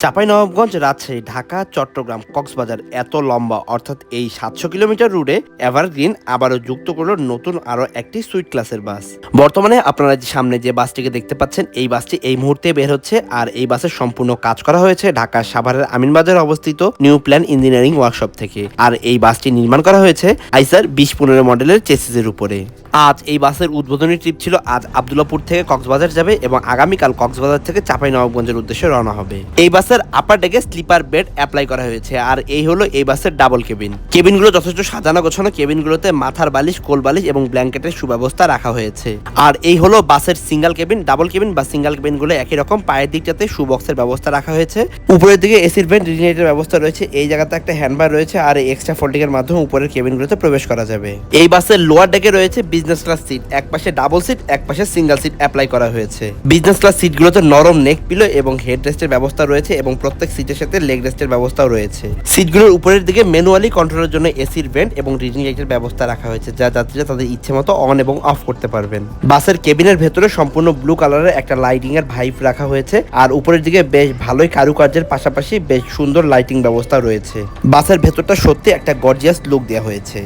চাঁপাইনবাবগঞ্জ, রাজশাহী, ঢাকা, চট্টগ্রাম, কক্সবাজার এত লম্বা অর্থাৎ এই ৭০০ কিলোমিটার রুটে এভারগ্রিন আবারও যুক্ত করলো নতুন আরও একটি সুইট ক্লাসের বাস। বর্তমানে আপনারা যে সামনে যে বাসটিকে দেখতে পাচ্ছেন, এই বাসটি এই মুহূর্তে বের হচ্ছে। আর এই বাসের সম্পূর্ণ কাজ করা হয়েছে ঢাকার সাভারের আমিনবাজারে অবস্থিত নিউ প্ল্যান ইঞ্জিনিয়ারিং ওয়ার্কশপ থেকে। আর এই বাসটি নির্মাণ করা হয়েছে আইসার 2015 মডেলের চেসিসের উপরে। আজ এই বাসের উদ্বোধনী ট্রিপ ছিল। আজ আব্দুল্লাপুর থেকে কক্সবাজার যাবে এবং আগামীকাল কক্সবাজার থেকে চাঁপাইনবাবগঞ্জের উদ্দেশ্যে রওনা হবে। এই বাসের আপার ডেকে স্লিপার বেড অ্যাপ্লাই করা হয়েছে। আর এই হলো এই বাসের ডাবল কেবিন। কেবিনগুলো যথেষ্ট সাজানো গোছানো। কেবিনগুলোতে মাথার বালিশ, কোল বালিশ এবং ব্ল্যাঙ্কেটের সুব্যবস্থা রাখা হয়েছে। আর এই হলো বাসের সিঙ্গেল কেবিন। ডাবল কেবিন বা সিঙ্গেল কেবিনগুলো একই রকম। পায়ের দিকটাতে শু বক্সের ব্যবস্থা রাখা হয়েছে। উপরের দিকে এসির ভেন্ট, রেডিয়েটরের ব্যবস্থা রয়েছে। এই জায়গাতে একটা হ্যান্ডবার রয়েছে। আর এই এক্সট্রা ফোল্ডিং এর মাধ্যমে উপরের কেবিনগুলোতে প্রবেশ করা যাবে। এই বাসের লোয়ার ডেকে রয়েছে বিজনেস ক্লাস সিট। এক পাশে ডাবল সিট, এক পাশে সিঙ্গেল সিট অ্যাপ্লাই করা হয়েছে। বিজনেস ক্লাস সিটগুলোতে নরম নেক পিলো এবং হেড রেস্টের ব্যবস্থা রয়েছে এবং প্রত্যেক সিটের সাথে লেগ রেস্টের ব্যবস্থাও রয়েছে। সিটগুলোর উপরের দিকে ম্যানুয়ালি কন্ট্রোলের জন্য এসির ভেন্ট এবং রিডিং লাইটের ব্যবস্থা রাখা হয়েছে, যা যাত্রীরা তাদের ইচ্ছে মতো অন এবং অফ করতে পারবেন। বাসের কেবিনের ভেতরে সম্পূর্ণ ব্লু কালারের একটা লাইটিং এর ভাইপ রাখা হয়েছে। আর উপরের দিকে বেশ ভালোই কারুকার্যের পাশাপাশি বেশ সুন্দর লাইটিং ব্যবস্থা রয়েছে। বাসের ভেতরটা সত্যি একটা গর্জিয়াস লুক দেওয়া হয়েছে।